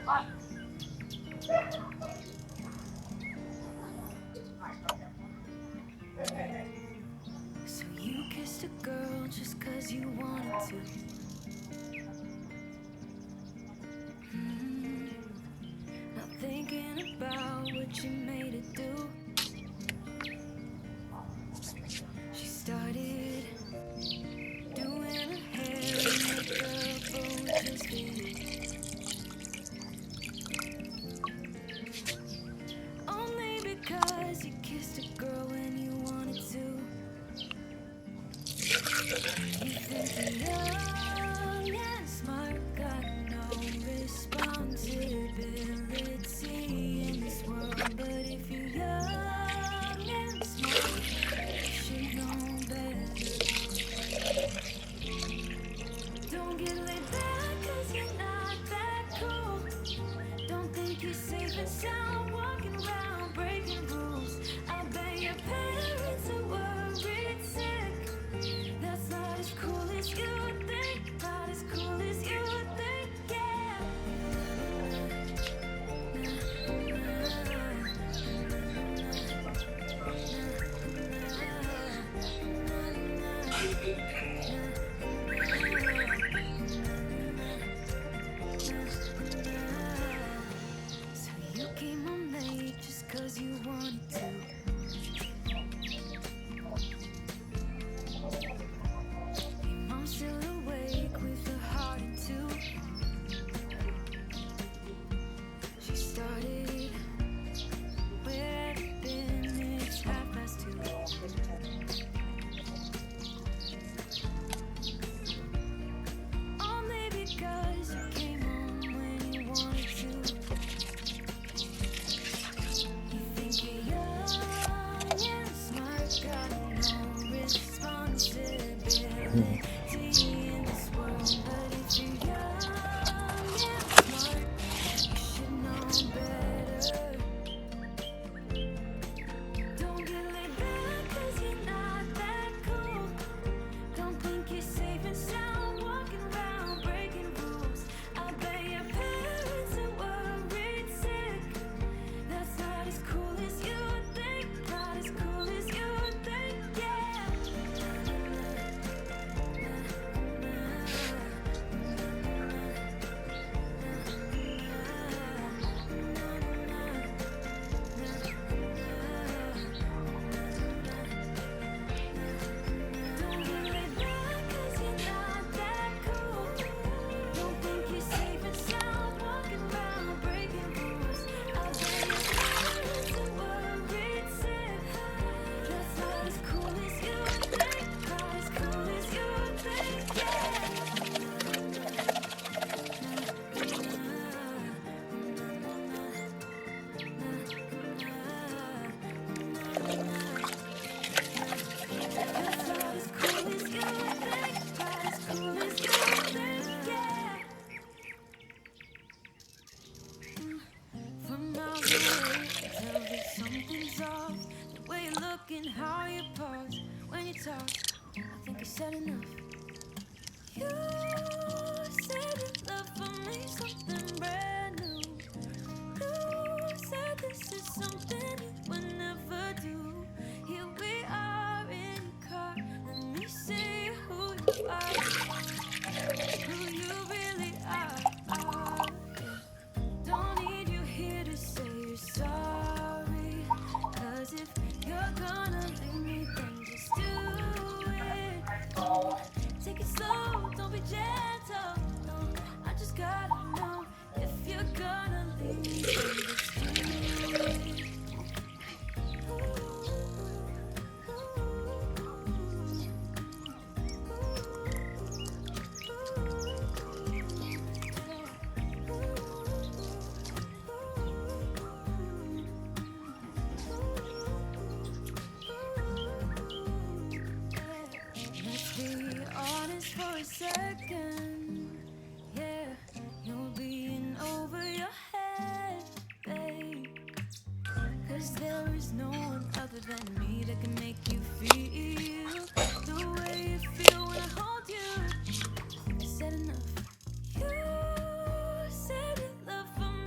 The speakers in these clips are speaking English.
So you kissed a girl just 'cause you wanted to. Not thinking about what you made it do. She started doing her hair and makeup, but just did. Only because you kissed a girl when you wanted to. You think you're young and smart, got no responsibility in this world. But if you're young and smart, you should know better. Don't get laid back 'cause you're not that cool. Don't think you're safe and sound walking around breaking rules. I bet your parents are worried sick. That's not as cool as you think. Not as cool as you think, yeah. So you came home late just 'cause you wanted to. Your mom's still awake with a heart or two. She started, where have you been? It's 2:30. Only because you came home when you wanted to. You think you're young and smart, got no responsibility in this world. But if you're young and smart, you should know better. Don't get laid back 'cause you're not that cool. Don't think you're safe and sound walking around breaking rules. I bet your parents are worried sick. That's not as cool as you think. Not as cool as you think, yeah. Don't get laid back 'cause you're not that cool. Don't think you're safe and sound walking around breaking rules. I bet your parents are worried sick. That's not as cool as you think. Not as cool as you think, yeah. That's not as cool as you think. Not as cool as you think, yeah. From miles away, I tell that something's off. The way you look and how you pause when you talk. I think you said enough. You said that love for me something brand new. You said this is something you would never do. Here we are in your car. Let me see who you are, who you really are. Don't need you here to say you're sorry. 'Cause if you're gonna leave me, then just do it. Take it slow, don't be gentle. No, I just gotta know if you're gonna leave me, then just do it. Let's be honest for a second. Yeah, you're being over your head, babe. 'Cause there is no one other than me that can make you feel the way you feel when I hold you. I said enough. You said you love for me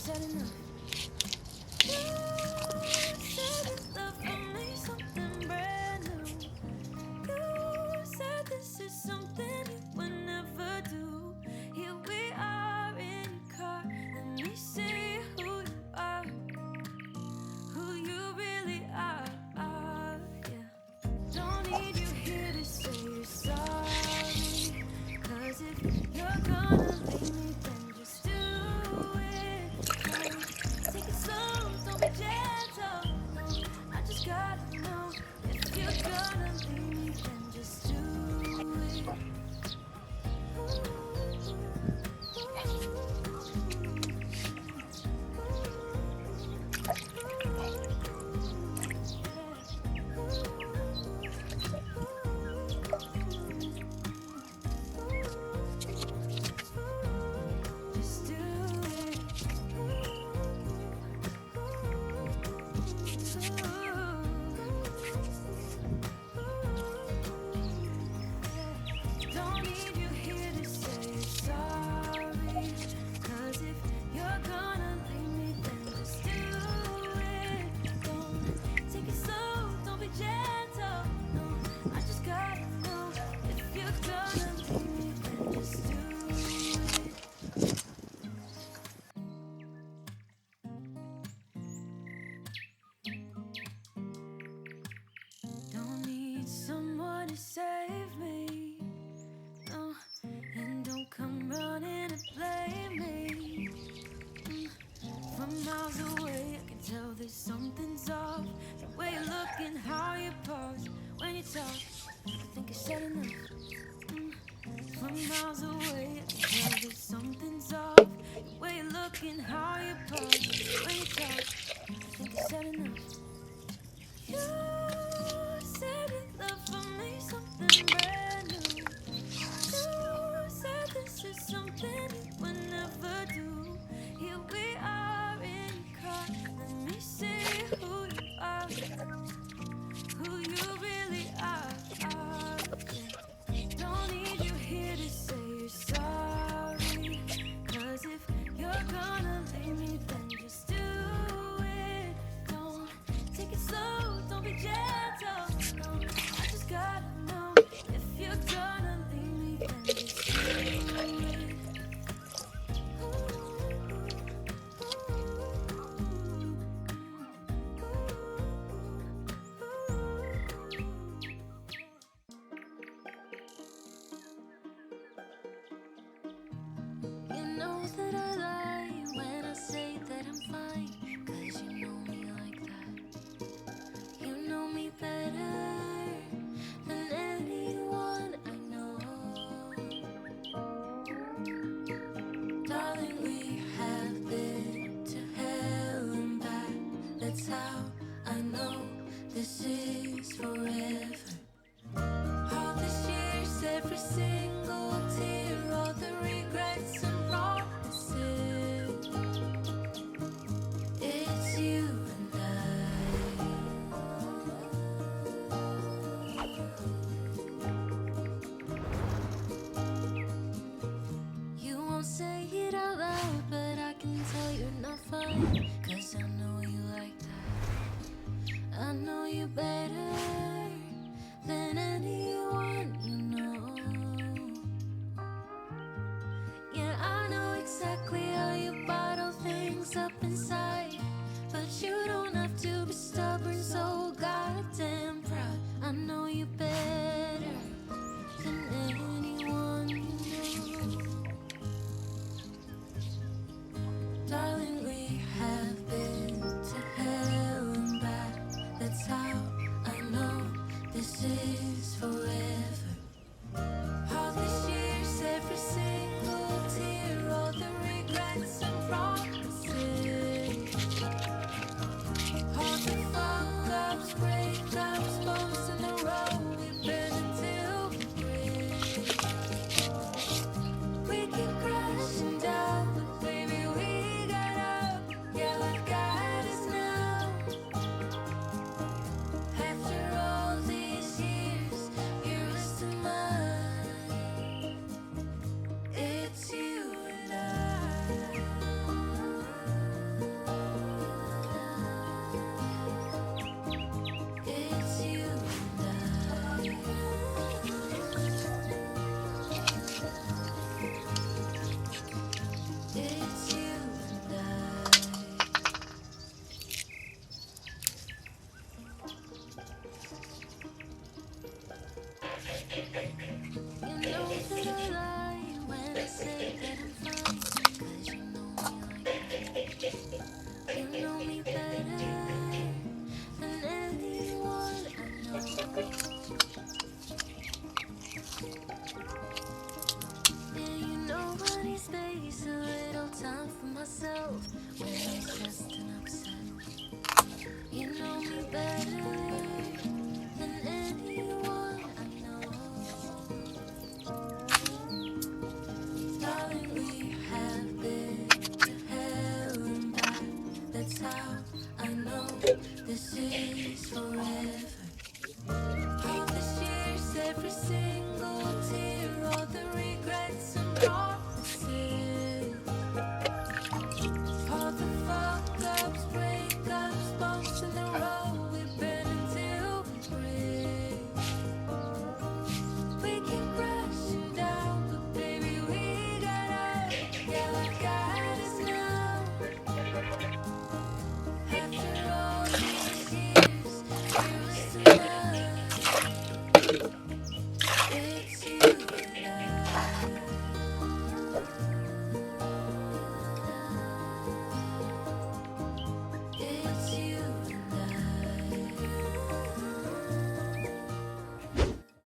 said enough. You said that love for me something brand new. You said this is something you would never do. Here we are in your car. Let me see who you are, who you really are. Yeah. Don't need you here to say you're sorry. 'Cause if you're gonna leave me, then just do it. Take it slow, don't be gentle. No, I just gotta know if you're gonna leave me, then just do it. Just do it. Don't need you here to say you're sorry. 'Cause if you're gonna leave me, then just do it. Don't take it slow, don't be gentle. No, I just gotta know if you're gonna leave me, then just do it. Don't need someone to save me, no, and don't come running to blame me. From miles away, I can tell that something's off. The way you look and how you pause when you talk, I think I said enough. From miles away, I can tell that something's off. The way you look and how you pause when you talk, I think I said enough. You said you love for me something brand new. You said this is something you would never do. Here we are in your car. Let me see who you are, who you really are. Yeah. Don't need you here to say you're sorry. 'Cause if you're gonna leave me, then just do it. Don't take it slow, don't be gentle. No, I just gotta know if you're gonna leave me, then just do it. You know that I lie when I say that I'm fine. 'Cause you know me like that. You know me better than anyone I know. Darling, we have been to hell and back. That's how I know this is forever. All these years, every single tear, all the regrets and promises. It's you and you won't say it out loud, but I can tell you're not fine. 'Cause I know you like that. I know you better than anyone you know. Yeah, I know exactly how you bottle things up inside. But you don't have to be stubborn, so goddamn proud. I know you better than anyone you know. Darling, we have been to hell and back. That's how I little time for myself when I'm stressed and upset. You know me better than anyone I know. Darling, we have been to hell and back. That's how I know this is